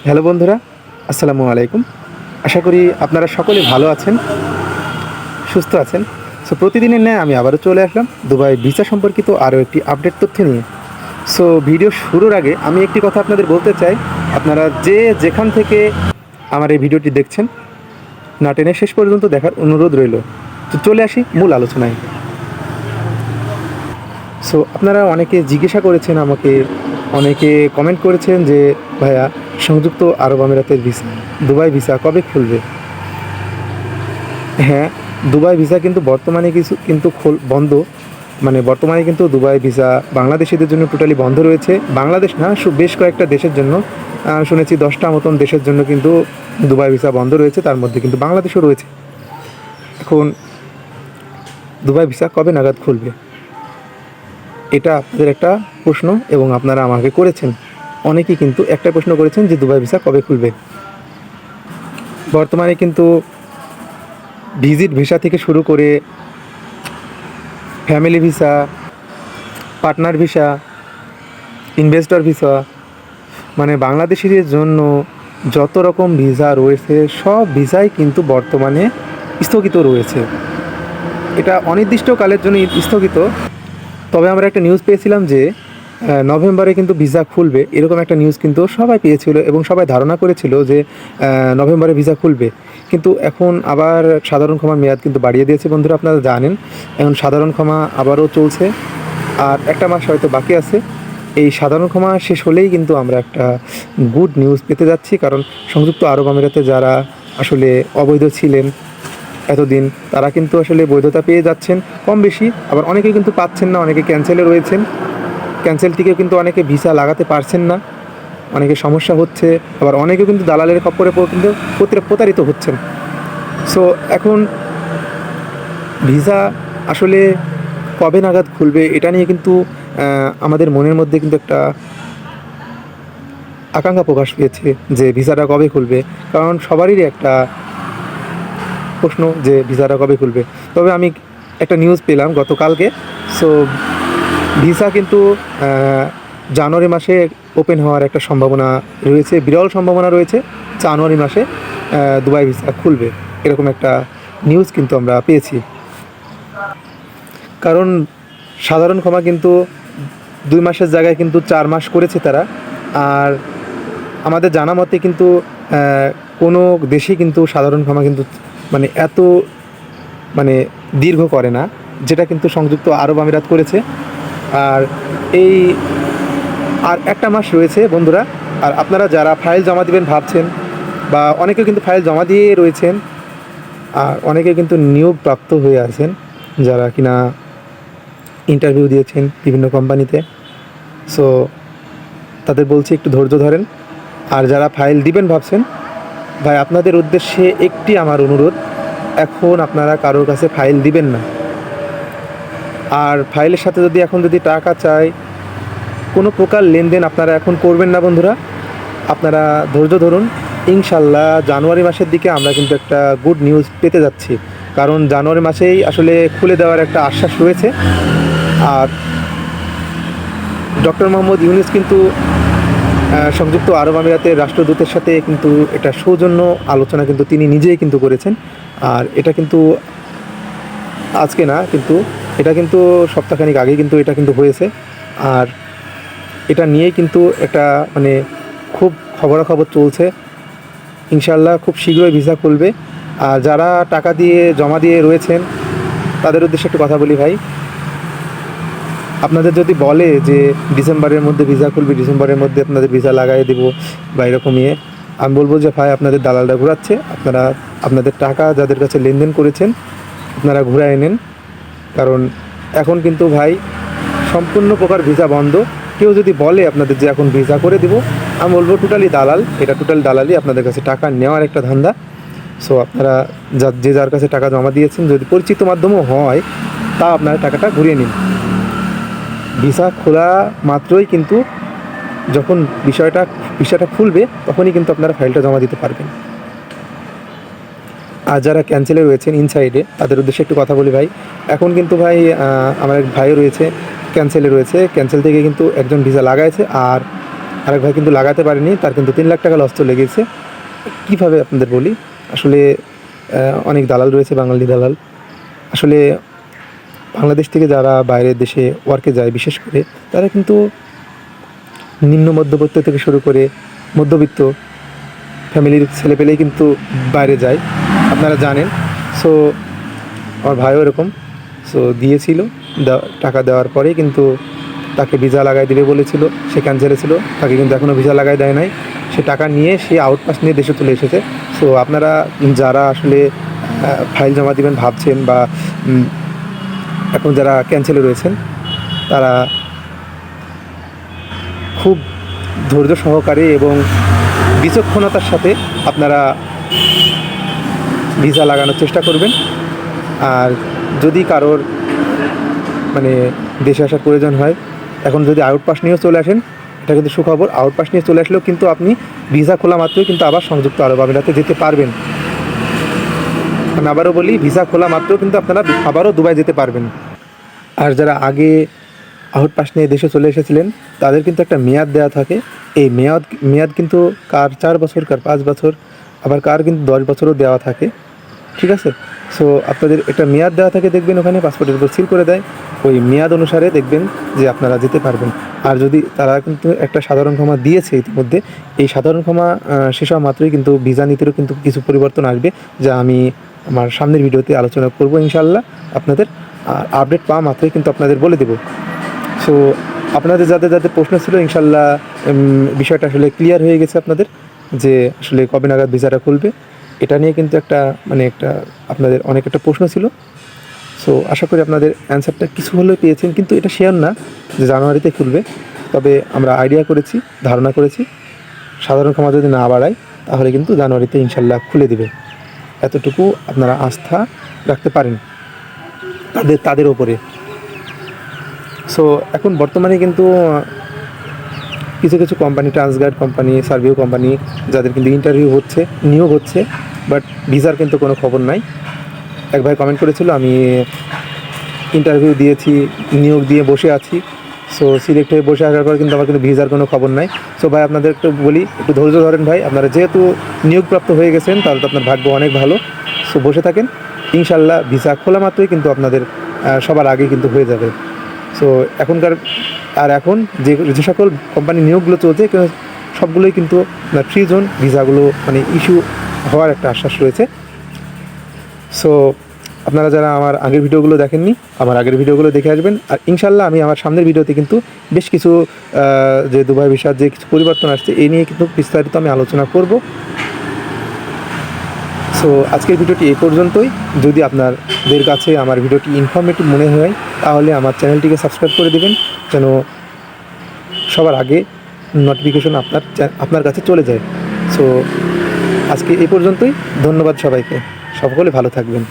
Hello বন্ধুরা, আসসালামু আলাইকুম। আশা করি আপনারা সকলে ভালো আছেন, সুস্থ আছেন। সো প্রতিদিনের ন্যায় আমি আবারও চলে আসলাম দুবাই ভিসা সম্পর্কিত আরও একটি আপডেট তথ্য নিয়ে। সো ভিডিও শুরুর আগে আমি একটি কথা আপনাদের বলতে চাই, আপনারা যে যেখান থেকে আমার এই ভিডিওটি দেখছেন, না টেনে শেষ পর্যন্ত দেখার অনুরোধ রইল। তো চলে আসি মূল আলোচনায়। সো আপনারা অনেকে জিজ্ঞাসা করেছেন আমাকে, অনেকে কমেন্ট করেছেন যে ভাইয়া, সংযুক্ত আরব আমিরাতের ভিসা, দুবাই ভিসা কবে খুলবে? হ্যাঁ, দুবাই ভিসা কিন্তু বর্তমানে বন্ধ। মানে বর্তমানে কিন্তু দুবাই ভিসা বাংলাদেশিদের জন্য টোটালি বন্ধ রয়েছে। বাংলাদেশ না, বেশ কয়েকটা দেশের জন্য, শুনেছি 10টা মতন দেশের জন্য কিন্তু দুবাই ভিসা বন্ধ রয়েছে, তার মধ্যে কিন্তু বাংলাদেশও রয়েছে। এখন দুবাই ভিসা কবে নাগাদ খুলবে, এটা আপনাদের একটা প্রশ্ন, এবং আপনারা আমাকে করেছেন। অনেকেই কিন্তু একটা প্রশ্ন করেছেন যে দুবাই ভিসা কবে খুলবে। বর্তমানে কিন্তু ভিজিট ভিসা থেকে শুরু করে family visa, partner visa, investor visa, মানে বাংলাদেশিদের জন্য যত রকম ভিসা রয়েছে সব ভিসাই কিন্তু বর্তমানে স্থগিত রয়েছে। এটা অনির্দিষ্টকালের জন্য স্থগিত। তবে আমরা একটা নিউজ পেয়েছিলাম যে নভেম্বরে কিন্তু ভিসা খুলবে, এরকম একটা নিউজ কিন্তু সবাই পেয়েছিল এবং সবাই ধারণা করেছিল যে নভেম্বরে ভিসা খুলবে। কিন্তু এখন আবার সাধারণ ক্ষমার মেয়াদ কিন্তু বাড়িয়ে দিয়েছে বন্ধুরা, আপনারা জানেন। এখন সাধারণ ক্ষমা আবারও চলছে, আর একটা মাস হয়তো বাকি আছে। এই সাধারণ ক্ষমা শেষ হলেই কিন্তু আমরা একটা গুড নিউজ পেতে যাচ্ছি, কারণ সংযুক্ত আরব আমিরাতে যারা আসলে অবৈধ ছিলেন এতদিন, তারা কিন্তু আসলে বৈধতা পেয়ে যাচ্ছেন কম বেশি। আবার অনেকে কিন্তু পাচ্ছেন না, অনেকে ক্যান্সেলে রয়েছেন। ক্যান্সেল থেকেও কিন্তু অনেকে ভিসা লাগাতে পারছেন না, অনেকে সমস্যা হচ্ছে। আবার অনেকেও কিন্তু দালালের খপ্পরে কিন্তু প্রতারিত হচ্ছেন। সো এখন ভিসা আসলে কবে নাগাদ খুলবে, এটা নিয়ে কিন্তু আমাদের মনের মধ্যে কিন্তু একটা আকাঙ্ক্ষা প্রকাশ পেয়েছে যে ভিসাটা কবে খুলবে। কারণ সবারই একটা প্রশ্ন যে ভিসাটা কবে খুলবে। তবে আমি একটা নিউজ পেলাম গতকালকে। সো ভিসা কিন্তু জানুয়ারি মাসে ওপেন হওয়ার একটা সম্ভাবনা রয়েছে, বিরল সম্ভাবনা রয়েছে। জানুয়ারি মাসে দুবাই ভিসা খুলবে, এরকম একটা নিউজ কিন্তু আমরা পেয়েছি। কারণ সাধারণ ক্ষমা কিন্তু 2 মাসের জায়গায় কিন্তু 4 মাস করেছে তারা। আর আমাদের জানা মতে কিন্তু কোনো দেশে কিন্তু সাধারণ ক্ষমা কিন্তু মানে এত মানে দীর্ঘ করে না, যেটা কিন্তু সংযুক্ত আরব আমিরাত করেছে। আর এই আর একটা মাস রয়েছে বন্ধুরা। আর আপনারা যারা ফাইল জমা দিবেন ভাবছেন, বা অনেকে কিন্তু ফাইল জমা দিয়ে রয়েছেন, আর অনেকে কিন্তু নিয়োগপ্রাপ্ত হয়ে আছেন, যারা কিনা ইন্টারভিউ দিয়েছেন বিভিন্ন কোম্পানিতে। সো তাদের বলছি একটু ধৈর্য ধরেন। আর যারা ফাইল দিবেন ভাবছেন, ভাই আপনাদের উদ্দেশ্যে একটি আমার অনুরোধ, এখন আপনারা কারোর কাছে ফাইল দিবেন না। আর ফাইলের সাথে এখন যদি টাকা চায়, কোনো প্রকার লেনদেন আপনারা এখন করবেন না বন্ধুরা। আপনারা ধৈর্য ধরুন, ইনশাল্লাহ জানুয়ারি মাসের দিকে আমরা কিন্তু একটা গুড নিউজ পেতে যাচ্ছি। কারণ জানুয়ারি মাসেই আসলে খুলে দেওয়ার একটা আশ্বাস রয়েছে। আর ডক্টর মোহাম্মদ ইউনূস কিন্তু সংযুক্ত আরব আমিরাতের রাষ্ট্রদূতের সাথে কিন্তু এটা সৌজন্য আলোচনা কিন্তু তিনি নিজেই কিন্তু করেছেন। আর এটা কিন্তু আজকে না, কিন্তু এটা কিন্তু সপ্তাহখানিক আগে কিন্তু এটা কিন্তু হয়েছে। আর এটা নিয়েই কিন্তু একটা মানে খুব খবরাখবর চলছে। ইনশাল্লাহ খুব শীঘ্রই ভিসা খুলবে। আর যারা টাকা দিয়ে জমা দিয়ে রয়েছেন, তাদের উদ্দেশ্যে একটু কথা বলি ভাই। আপনাদের যদি বলে যে ডিসেম্বরের মধ্যে ভিসা খুলবে, ডিসেম্বরের মধ্যে আপনাদের ভিসা লাগাই দেবো বা এরকম আমি বলবো যে ভাই, আপনাদের দালালরা ঘোরাচ্ছে। আপনারা আপনাদের টাকা যাদের কাছে লেনদেন করেছেন আপনারা ঘুরায় নেন। কারণ এখন কিন্তু ভাই সম্পূর্ণ প্রকার ভিসা বন্ধ। কেউ যদি বলে আপনাদের যে এখন ভিসা করে দিব, আমি বলবো টোটালি দালাল, এটা টোটাল দালালি, আপনাদের কাছে টাকা নেওয়ার একটা ধান্দা। সো আপনারা যার কাছে টাকা জমা দিয়েছেন, যদি পরিচিত মাধ্যমও হয়, তা আপনারা টাকাটা ঘুরিয়ে নিন। ভিসা খোলা মাত্রই কিন্তু যখন ভিসাটা খুলবে, তখনই কিন্তু আপনারা ফাইলটা জমা দিতে পারবেন। আর যারা ক্যান্সেলে রয়েছেন ইনসাইডে, তাদের উদ্দেশ্যে একটু কথা বলি ভাই। এখন কিন্তু ভাই আমার এক ভাইও রয়েছে ক্যান্সেলে রয়েছে, ক্যান্সেল থেকে কিন্তু একজন ভিসা লাগাইছে। আর আরেক ভাই কিন্তু লাগাতে পারেনি, তার কিন্তু 3 লাখ টাকা লস চলে গেছে। কীভাবে আপনাদের বলি, আসলে অনেক দালাল রয়েছে, বাঙালি দালাল। আসলে বাংলাদেশ থেকে যারা বাইরের দেশে ওয়ার্কে যায় বিশেষ করে, তারা কিন্তু নিম্ন মধ্যবিত্ত থেকে শুরু করে মধ্যবিত্ত ফ্যামিলির ছেলেপেলেই কিন্তু বাইরে যায়, আপনারা জানেন। সো আমার ভাইও এরকম, সো দিয়েছিল, টাকা দেওয়ার পরেই কিন্তু তাকে ভিসা লাগাই দেবে বলেছিল, সে ক্যান্সেল ছিল, তাকে কিন্তু এখনও ভিসা লাগাই দেয় নাই। সে টাকা নিয়ে সে আউটপাস নিয়ে দেশে চলে এসেছে। সো আপনারা যারা আসলে ফাইল জমা দিবেন ভাবছেন বা এখন যারা ক্যান্সেলে রয়েছেন, তারা খুব ধৈর্য সহকারে এবং বিচক্ষণতার সাথে আপনারা ভিসা লাগানোর চেষ্টা করবেন। আর যদি কারোর মানে দেশে আসার প্রয়োজন হয়, এখন যদি আউটপাস নিয়েও চলে আসেন, এটা কিন্তু সুখবর। আউটপাস নিয়ে চলে আসলেও কিন্তু আপনি ভিসা খোলা মাত্রই কিন্তু আবার সংযুক্ত আরব আমিরাতে যেতে পারবেন। আমি আবারও বলি, ভিসা খোলা মাত্রও কিন্তু আপনারা আবারও দুবাই যেতে পারবেন। আর যারা আগে আউটপাস নিয়ে দেশে চলে এসেছিলেন, তাদের কিন্তু একটা মেয়াদ দেওয়া থাকে। এই মেয়াদ কিন্তু কার 4 বছর, কার 5 বছর, আবার কার কিন্তু 10 বছরও দেওয়া থাকে, ঠিক আছে। সো আপনাদের একটা মেয়াদ দেওয়া থাকে, দেখবেন ওখানে পাসপোর্টের উপর সিল করে দেয়, ওই মেয়াদ অনুসারে দেখবেন যে আপনারা যেতে পারবেন। আর যদি তারা কিন্তু একটা সাধারণ ক্ষমা দিয়েছে ইতিমধ্যে, এই সাধারণ ক্ষমা শেষ হওয়া মাত্রই কিন্তু ভিসা নীতিরও কিন্তু কিছু পরিবর্তন আসবে, যা আমি আমার সামনের ভিডিওতে আলোচনা করব ইনশাআল্লাহ। আপনাদের আপডেট পাওয়া মাত্রই কিন্তু আপনাদের বলে দেব। সো আপনাদের যাদের যাদের প্রশ্ন ছিল, ইনশাআল্লাহ বিষয়টা আসলে ক্লিয়ার হয়ে গেছে আপনাদের, যে আসলে কবে নাগাদ ভিসাটা খুলবে। এটা নিয়ে কিন্তু একটা আপনাদের অনেক একটা প্রশ্ন ছিল। সো আশা করি আপনাদের অ্যান্সারটা কিছু হলেও পেয়েছেন, কিন্তু এটা শেয়ার না যে জানুয়ারিতে খুলবে। তবে আমরা আইডিয়া করেছি, ধারণা করেছি, সাধারণ ক্ষমা যদি না বাড়ায় তাহলে কিন্তু জানুয়ারিতে ইনশাল্লাহ খুলে দেবে। এতটুকু আপনারা আস্থা রাখতে পারেন তাদের ওপরে। সো এখন বর্তমানে কিন্তু কিছু কিছু কোম্পানি, ট্রান্সগার্ড কোম্পানি, সার্ভিও কোম্পানি, যাদের কিন্তু ইন্টারভিউ হচ্ছে, নিয়োগ হচ্ছে, বাট ভিসার কিন্তু কোনো খবর নাই। এক ভাই কমেন্ট করেছিল, আমি ইন্টারভিউ দিয়েছি, নিয়োগ দিয়ে বসে আছি, সো সিলেক্ট হয়ে বসে আসার পর কিন্তু আমার কিন্তু ভিসার কোনো খবর নাই। সো ভাই আপনাদের একটু বলি, একটু ধৈর্য ধরেন ভাই। আপনারা যেহেতু নিয়োগপ্রাপ্ত হয়ে গেছেন, তাহলে তো আপনার ভাগ্য অনেক ভালো। সো বসে থাকেন, ইনশাল্লাহ ভিসা খোলা মাত্রই কিন্তু আপনাদের সবার আগে কিন্তু হয়ে যাবে। সো এখন যে সকল কোম্পানি নিয়োগগুলো চলছে, সবগুলোই কিন্তু ফ্রি জোন ভিসাগুলো মানে ইস্যু হওয়ার একটা আশ্বাস রয়েছে। সো আপনারা যারা আমার আগের ভিডিওগুলো দেখেননি, আমার আগের ভিডিওগুলো দেখে আসবেন। আর ইনশাল্লাহ আমি আমার সামনের ভিডিওতে কিন্তু বেশ কিছু যে দুবাই ভিসার যে কিছু পরিবর্তন আসছে, এই নিয়ে কিন্তু বিস্তারিত আমি আলোচনা করব। সো আজকের ভিডিওটি এই পর্যন্তই। যদি আপনাদের কাছে আমার ভিডিওটি ইনফরমেটিভ মনে হয়, তাহলে আমার চ্যানেলটিকে সাবস্ক্রাইব করে দেবেন, যেন সবার আগে নোটিফিকেশন আপনার কাছে চলে যায়। সো আজকে এই পর্যন্তই। ধন্যবাদ সবাইকে, সকলে ভালো থাকবেন।